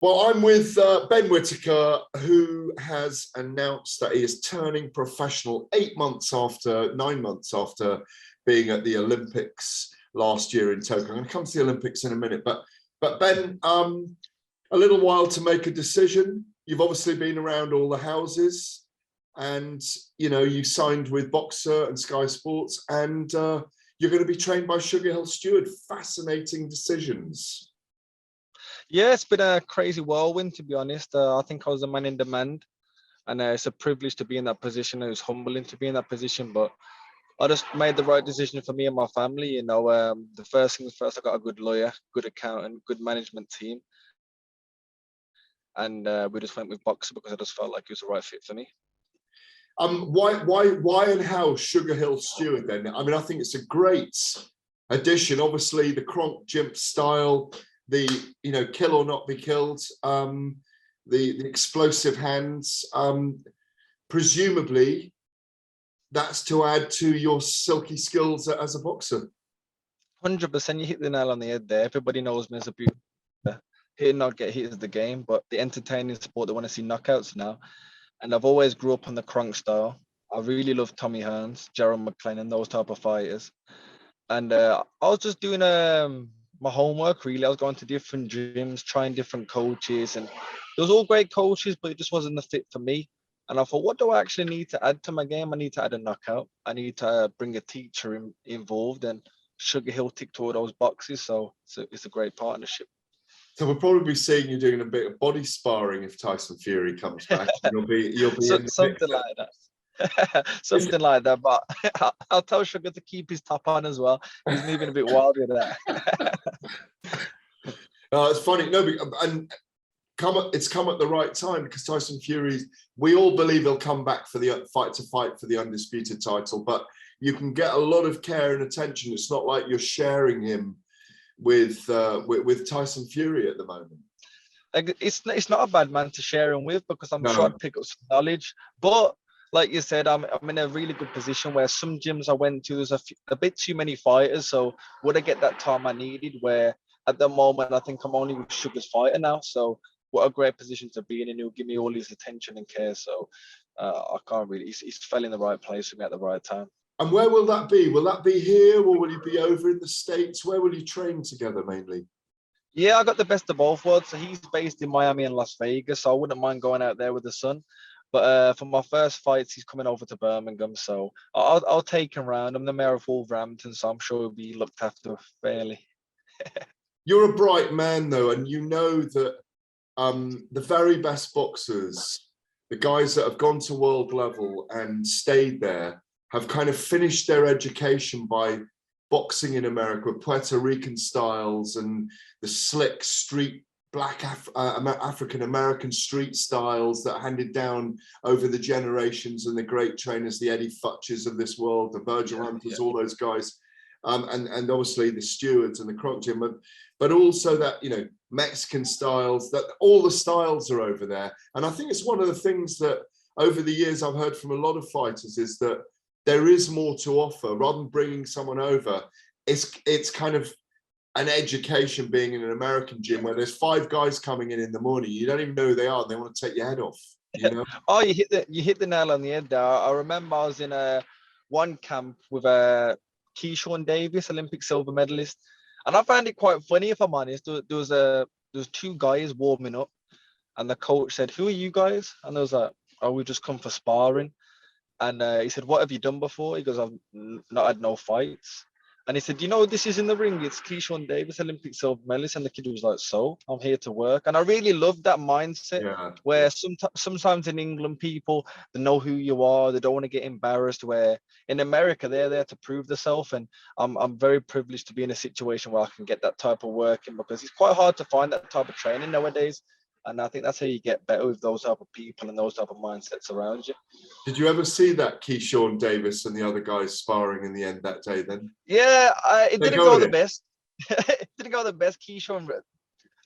Well, I'm with Ben Whittaker, who has announced that he is turning professional 9 months after being at the Olympics last year in Tokyo. I'm going to come to the Olympics in a minute, but Ben, a little while to make a decision. You've obviously been around all the houses, and you signed with Boxer and Sky Sports, and you're going to be trained by SugarHill Steward. Fascinating decisions. Yeah, it's been a crazy whirlwind, to be honest. I think I was a man in demand, and it's a privilege to be in that position. It was humbling to be in that position, but I just made the right decision for me and my family. The first things first, I got a good lawyer, good accountant, good management team, and we just went with Boxer because I just felt like it was the right fit for me. Why and how SugarHill Steward then? I mean, I think it's a great addition. Obviously, the Kronk Jimp style, the kill or not be killed, the explosive hands. Presumably, that's to add to your silky skills as a boxer. 100%, you hit the nail on the head there. Everybody knows me as a beauty. Hit and not get hit is the game, but the entertaining sport, they want to see knockouts now. And I've always grew up on the Kronk style. I really love Tommy Hearns, Gerald McClain, and those type of fighters. And I was just doing my homework, really. I was going to different gyms, trying different coaches, and there was all great coaches, but it just wasn't the fit for me. And I thought, what do I actually need to add to my game? I need to add a knockout. I need to bring a teacher involved, and SugarHill ticked all those boxes. So it's a great partnership. So we'll probably be seeing you doing a bit of body sparring if Tyson Fury comes back. You'll be something like that. Something like that. But I'll tell Sugar to keep his top on as well. He's moving a bit wild with that. It's funny. No, and it's come at the right time because Tyson Fury. We all believe he'll come back for the fight for the undisputed title, but you can get a lot of care and attention. It's not like you're sharing him with Tyson Fury at the moment. Like, it's not a bad man to share him with because I'm sure I'd pick up some knowledge. But like you said, I'm in a really good position where some gyms I went to, there's a bit too many fighters. So would I get that time I needed? Where at the moment I think I'm only with Sugar's fighter now. So what a great position to be in, and he'll give me all his attention and care. So I can't really. He's fell in the right place for me at the right time. And where will that be? Will that be here, or will you be over in the States? Where will you train together mainly? Yeah, I got the best of both worlds. So he's based in Miami and Las Vegas, so I wouldn't mind going out there with the son. But for my first fights, he's coming over to Birmingham, so I'll take him round. I'm the mayor of Wolverhampton, so I'm sure he'll be looked after fairly. You're a bright man, though, and you know that the very best boxers, the guys that have gone to world level and stayed there, have kind of finished their education by boxing in America, Puerto Rican styles and the slick street black African American street styles that are handed down over the generations, and the great trainers, the Eddie Futches of this world, the Virgil Hunters, all those guys, and obviously the Stewards and the Kronk Gym, but also that Mexican styles, that all the styles are over there. And I think it's one of the things that over the years I've heard from a lot of fighters is that there is more to offer. Rather than bringing someone over, it's kind of an education being in an American gym where there's 5 guys coming in the morning. You don't even know who they are. And they want to take your head off. Oh, you hit the nail on the head there. I remember I was in one camp with Keyshawn Davies, Olympic silver medalist, and I found it quite funny, if I'm honest. There was 2 guys warming up, and the coach said, "Who are you guys?" And I was like, "Oh, we just come for sparring." And he said, "What have you done before?" He goes, "I've not had no fights." And he said, this is in the ring. It's Keyshawn Davis, Olympic silver medalist. And the kid was like, "So I'm here to work." And I really loved that mindset where sometimes in England, people, they know who you are. They don't want to get embarrassed, where in America, they're there to prove themselves. And I'm very privileged to be in a situation where I can get that type of work in, because it's quite hard to find that type of training nowadays. And I think that's how you get better with those type of people and those type of mindsets around you. Did you ever see that Keyshawn Davis and the other guys sparring in the end that day then? Yeah, it didn't go the best. It didn't go the best. Keyshawn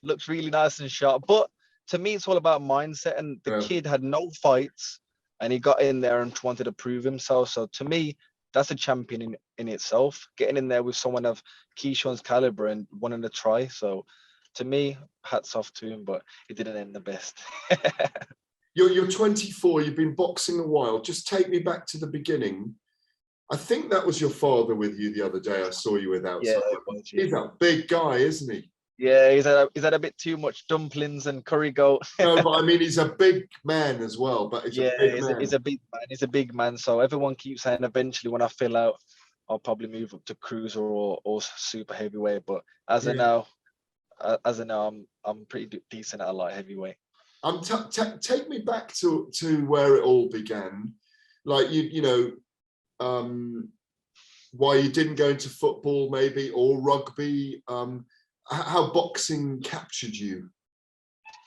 looks really nice and sharp. But to me, it's all about mindset. And the kid had no fights, and he got in there and wanted to prove himself. So to me, that's a champion in itself, getting in there with someone of Keyshawn's caliber and wanting to try. So to me, hats off to him, but it didn't end the best. You're 24. You've been boxing a while. Just take me back to the beginning. I think that was your father with you the other day. I saw you with outside. Yeah, it was, yeah. He's a big guy, isn't he? Yeah, he's had a bit too much dumplings and curry goat. No, but I mean, he's a big man as well. But he's Yeah, a big man. he's a big man. He's a big man. So everyone keeps saying eventually when I fill out, I'll probably move up to cruiser or super heavyweight. But as of now, I'm pretty decent at a light heavyweight. Take me back to where it all began. Like why you didn't go into football maybe or rugby. How boxing captured you.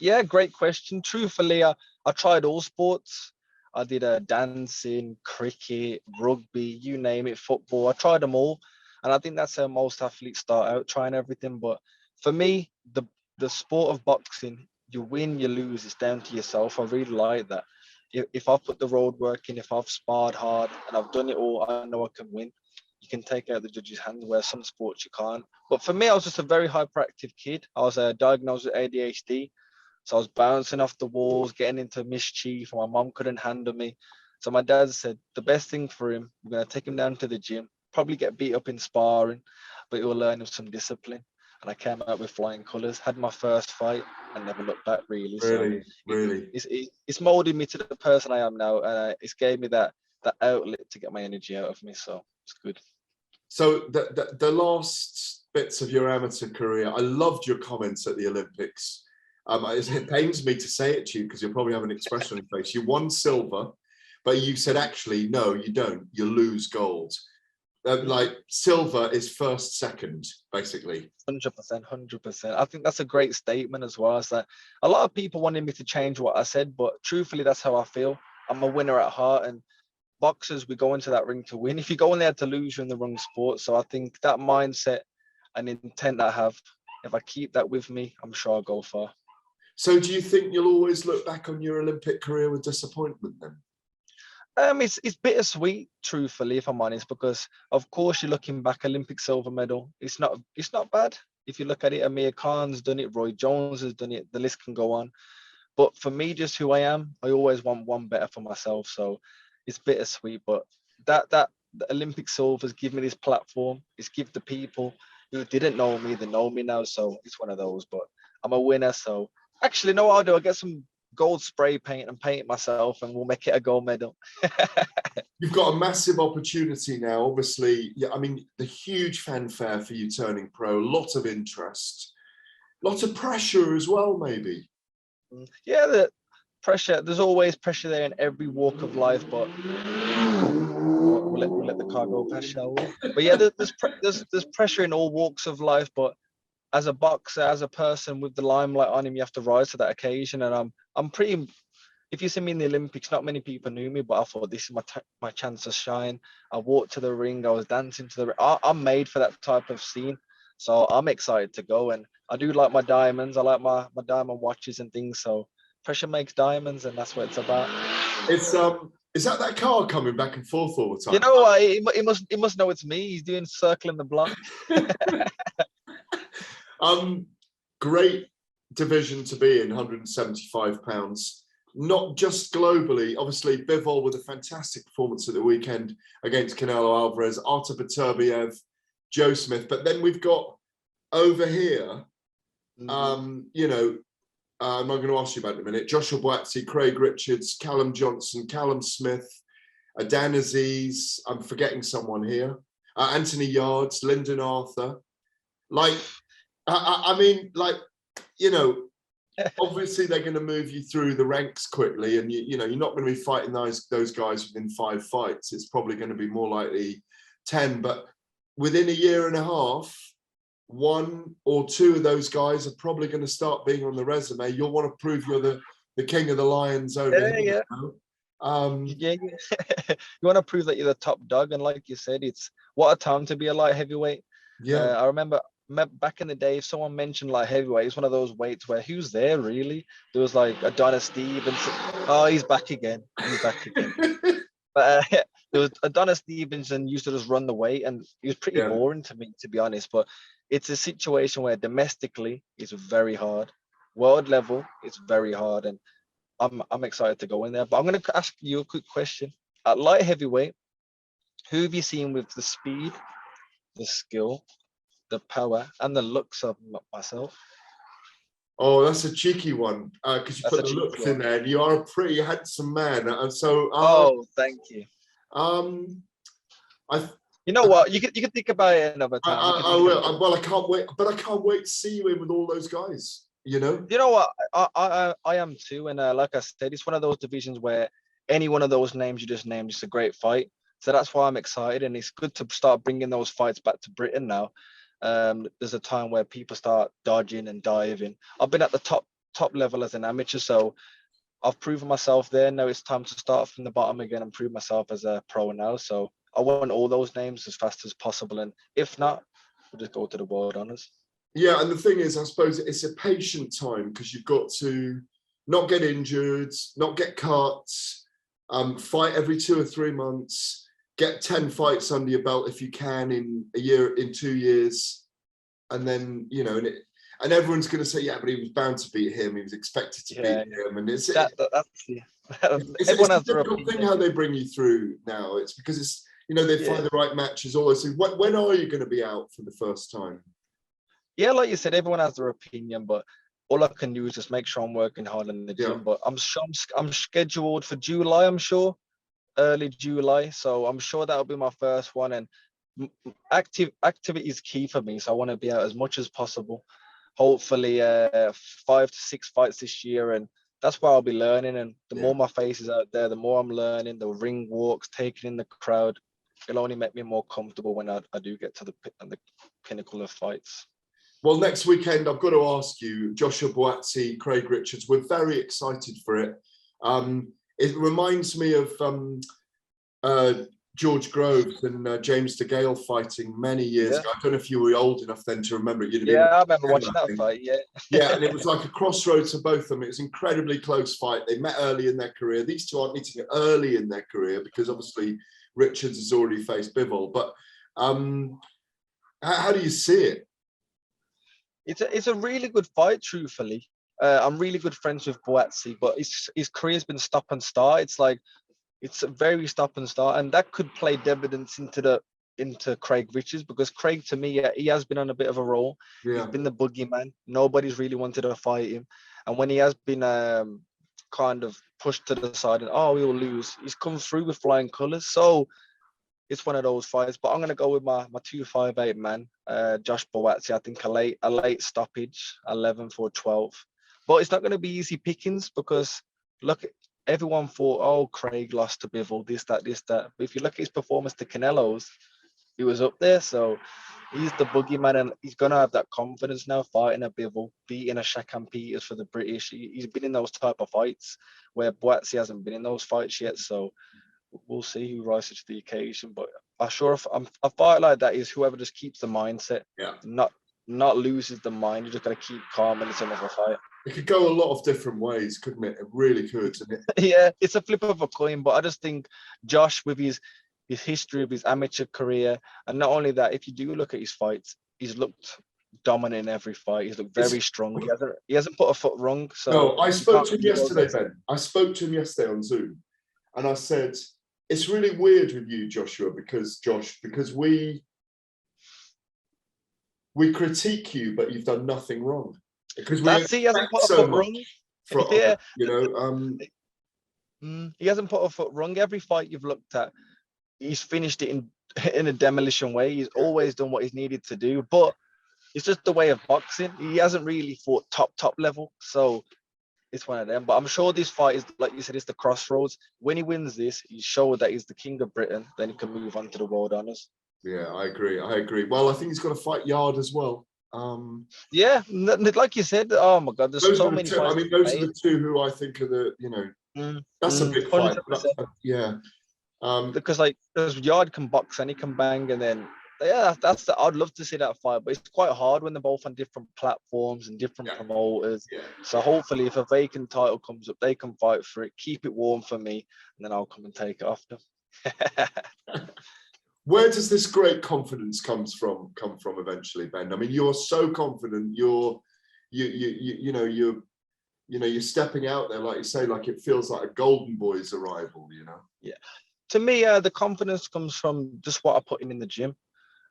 Yeah, great question. Truthfully, I tried all sports. I did dancing, cricket, rugby, you name it, football. I tried them all. And I think that's how most athletes start out, trying everything. But for me, the sport of boxing, you win, you lose, it's down to yourself. I really like that. If I've put the road work in, if I've sparred hard and I've done it all, I know I can win. You can take out the judge's hands, where some sports you can't. But for me, I was just a very hyperactive kid. I was diagnosed with ADHD. So I was bouncing off the walls, getting into mischief, and my mom couldn't handle me. So my dad said the best thing for him, we're going to take him down to the gym, probably get beat up in sparring, but he will learn with some discipline. And I came out with flying colours, had my first fight, and never looked back really. Really. It's molded me to the person I am now, and it's gave me that outlet to get my energy out of me. So it's good. So the last bits of your amateur career, I loved your comments at the Olympics. It pains me to say it to you because you'll probably have an expression on your face. You won silver, but you said, actually, no, you don't. You lose gold. Like silver is first, second, basically. 100%. I think that's a great statement as well. It's that a lot of people wanted me to change what I said, but truthfully, that's how I feel. I'm a winner at heart, and boxers, we go into that ring to win. If you go in there to lose, you're in the wrong sport. So I think that mindset and intent I have, if I keep that with me, I'm sure I'll go far. So do you think you'll always look back on your Olympic career with disappointment then? It's bittersweet, truthfully, if I'm honest, because of course you're looking back, Olympic silver medal. It's not bad. If you look at it, Amir Khan's done it, Roy Jones has done it, the list can go on. But for me, just who I am, I always want one better for myself. So it's bittersweet, but that the Olympic silver has given me this platform. It's give the people who didn't know me, they know me now. So it's one of those, but I'm a winner. So actually, no, I'll do. I'll get some gold spray paint and paint it myself, and we'll make it a gold medal. You've got a massive opportunity now, obviously. Yeah, I mean, the huge fanfare for you turning pro, a lot of interest, lots of pressure as well, maybe. Yeah, the pressure. There's always pressure there in every walk of life, but we'll let the car go past, shall we? But yeah, there's pressure in all walks of life, but as a boxer, as a person with the limelight on him, you have to rise to that occasion. And I'm pretty. If you see me in the Olympics, not many people knew me, but I thought this is my chance to shine. I walked to the ring, I was dancing to the ring. I'm made for that type of scene, so I'm excited to go. And I do like my diamonds. I like my diamond watches and things. So pressure makes diamonds, and that's what it's about. It's is that car coming back and forth all the time? You know what? He must know it's me. He's doing circling the block. Great division to be in, 175 pounds. Not just globally, obviously Bivol with a fantastic performance at the weekend against Canelo Alvarez, Artur Beterbiev, Joe Smith, but then we've got over here, I'm not going to ask you about it in a minute, Joshua Buatsi, Craig Richards, Callum Johnson, Callum Smith, Dan Aziz, I'm forgetting someone here, Anthony Yards, Lyndon Arthur. Like, I mean, like, obviously they're going to move you through the ranks quickly, and you're not going to be fighting those guys within 5 fights. It's probably going to be more likely 10, but within a year and a half, 1 or 2 of those guys are probably going to start being on the resume. You'll want to prove you're the king of the lions over here. Yeah. You want to prove that you're the top dog, and like you said, it's what a time to be a light heavyweight. Yeah, I remember back in the day, if someone mentioned light heavyweight, it's one of those weights where who's there really? There was like Adonis Stevenson. Oh, he's back again. But there was Adonis Stevenson used to just run the weight, and he was pretty boring to me, to be honest. But it's a situation where domestically it's very hard, world level it's very hard, and I'm excited to go in there. But I'm going to ask you a quick question. At light heavyweight, who have you seen with the speed, the skill, the power, and the looks of myself? Oh, that's a cheeky one because you That's put a the cheeky looks one. in there, and you are a pretty handsome man. And so, Oh, thank you. I, You know what? You can think about it another time. You can I think will. about it. Well, I can't wait, but I can't wait to see you in with all those guys. You know. You know what? I am too, and like I said, it's one of those divisions where any one of those names you just named is a great fight. So that's why I'm excited, and it's good to start bringing those fights back to Britain now. There's a time where people start dodging and diving. I've been at the top level as an amateur, so I've proven myself there. Now it's time to start from the bottom again and prove myself as a pro now. So I want all those names as fast as possible, and if not, we'll just go to the world honors. Yeah, and the thing is, I suppose it's a patient time because you've got to not get injured, not get cuts, fight every 2 or 3 months, get 10 fights under your belt if you can in a year, in 2 years, and then and everyone's going to say, yeah, but he was bound to beat him. He was expected to beat him, and it's everyone a has their difficult thing opinion. how they bring you through now. It's because it's they find the right matches, all those things. When are you going to be out for the first time? Yeah, like you said, everyone has their opinion, but all I can do is just make sure I'm working hard in the gym. But I'm sure I'm scheduled for July, I'm sure, early July. So I'm sure that'll be my first one. And activity is key for me. So I want to be out as much as possible. Hopefully 5 to 6 fights this year. And that's where I'll be learning. And the more my face is out there, the more I'm learning, the ring walks, taking in the crowd. It'll only make me more comfortable when I do get to the pinnacle of fights. Well, next weekend, I've got to ask you, Joshua Buatsi, Craig Richards, we're very excited for it. It reminds me of George Groves and James DeGale fighting many years ago. I don't know if you were old enough then to remember it. I remember watching that fight, Yeah, and it was like a crossroads for both of them. It was an incredibly close fight. They met early in their career. These two aren't meeting early in their career because obviously Richards has already faced Bivol. But how do you see it? It's a really good fight, truthfully. I'm really good friends with Buatsi, but his career's been stop and start. It's a very stop and start, and that could play dividends into Craig Richards, because Craig, to me, he has been on a bit of a roll. He's been the boogeyman. Nobody's really wanted to fight him, and when he has been kind of pushed to the side and we will lose, he's come through with flying colours. So it's one of those fights, but I'm going to go with my 258 man, Josh Buatsi. I think a late stoppage, 11 for 12. But it's not going to be easy pickings because, look, everyone thought, Craig lost to Bivol, this, that. But if you look at his performance to Canelo's, he was up there. So he's the boogeyman, and he's going to have that confidence now fighting a Bivol, beating a Shakan Peters for the British. He's been in those type of fights where Buatsi hasn't been in those fights yet. So we'll see who rises to the occasion. But a fight like that is whoever just keeps the mindset, not loses the mind. You just got to keep calm and it's another fight. It could go a lot of different ways, couldn't it? It really could. Yeah, it's a flip of a coin. But I just think Josh, with his history of his amateur career, and not only that, if you do look at his fights, he's looked dominant in every fight. He's looked very strong. He hasn't put a foot wrong. So no, I spoke to him yesterday, Ben. I spoke to him yesterday on Zoom, and I said, it's really weird with you, Joshua, because we critique you, but you've done nothing wrong. Because he hasn't put a foot wrong. He hasn't put a foot wrong. Every fight you've looked at, he's finished it in a demolition way. He's always done what he's needed to do, but it's just the way of boxing. He hasn't really fought top level, so it's one of them. But I'm sure this fight is, like you said, it's the crossroads. When he wins this, he showed that he's the king of Britain. Then he can move on to the world honors. Yeah, I agree. Well, I think he's got to fight Yard as well. Like you said, oh my God, there's so many fights. I mean, those are the two who I think are the, that's a big fight. Because there's Yard can box and he can bang, and then I'd love to see that fight, but it's quite hard when they're both on different platforms and different promoters. So hopefully, if a vacant title comes up, they can fight for it, keep it warm for me, and then I'll come and take it after. Where does this great confidence come from eventually, Ben? I mean, you're so confident. You're stepping out there, like you say, like it feels like a golden boy's arrival. Yeah. To me, the confidence comes from just what I put in the gym.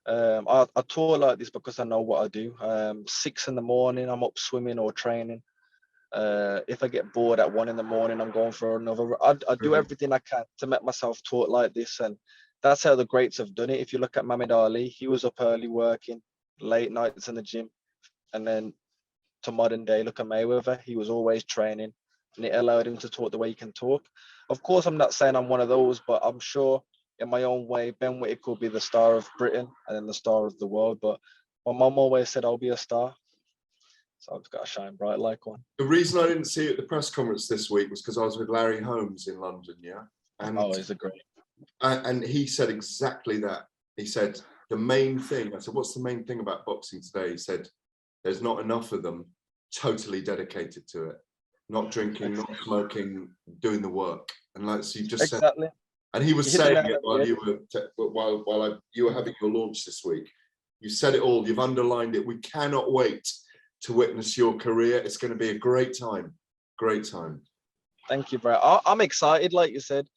I talk like this because I know what I do. 6 in the morning, I'm up swimming or training. If I get bored at 1 in the morning, I'm going for another. I do everything I can to make myself talk like this, and that's how the greats have done it. If you look at Muhammad Ali, he was up early working, late nights in the gym, and then to modern day, look at Mayweather. He was always training, and it allowed him to talk the way he can talk. Of course, I'm not saying I'm one of those, but I'm sure in my own way, Ben Whittaker will be the star of Britain and then the star of the world. But my mum always said I'll be a star, so I've just got to shine bright like one. The reason I didn't see you at the press conference this week was because I was with Larry Holmes in London, and He's a great. and he said exactly that. He said the main thing. I said, "What's the main thing about boxing today?" He said, "There's not enough of them totally dedicated to it, not drinking, not smoking, doing the work." And like you just said, and he was saying it while you were you were having your launch this week. You said it all. You've underlined it. We cannot wait to witness your career. It's going to be a great time. Great time. Thank you, bro. I'm excited. Like you said,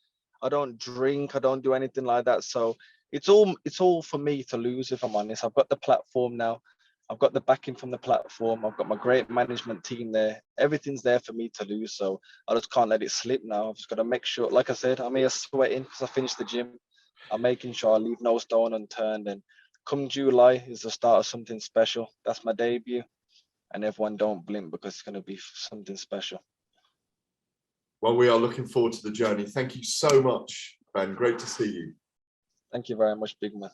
I don't drink. I don't do anything like that. So it's all for me to lose, if I'm honest. I've got the platform now. I've got the backing from the platform. I've got my great management team there. Everything's there for me to lose. So I just can't let it slip now. I've just got to make sure, like I said, I'm here sweating because I finished the gym. I'm making sure I leave no stone unturned. And come July is the start of something special. That's my debut. And everyone don't blink because it's going to be something special. Well, we are looking forward to the journey. Thank you so much, Ben. Great to see you. Thank you very much, big man.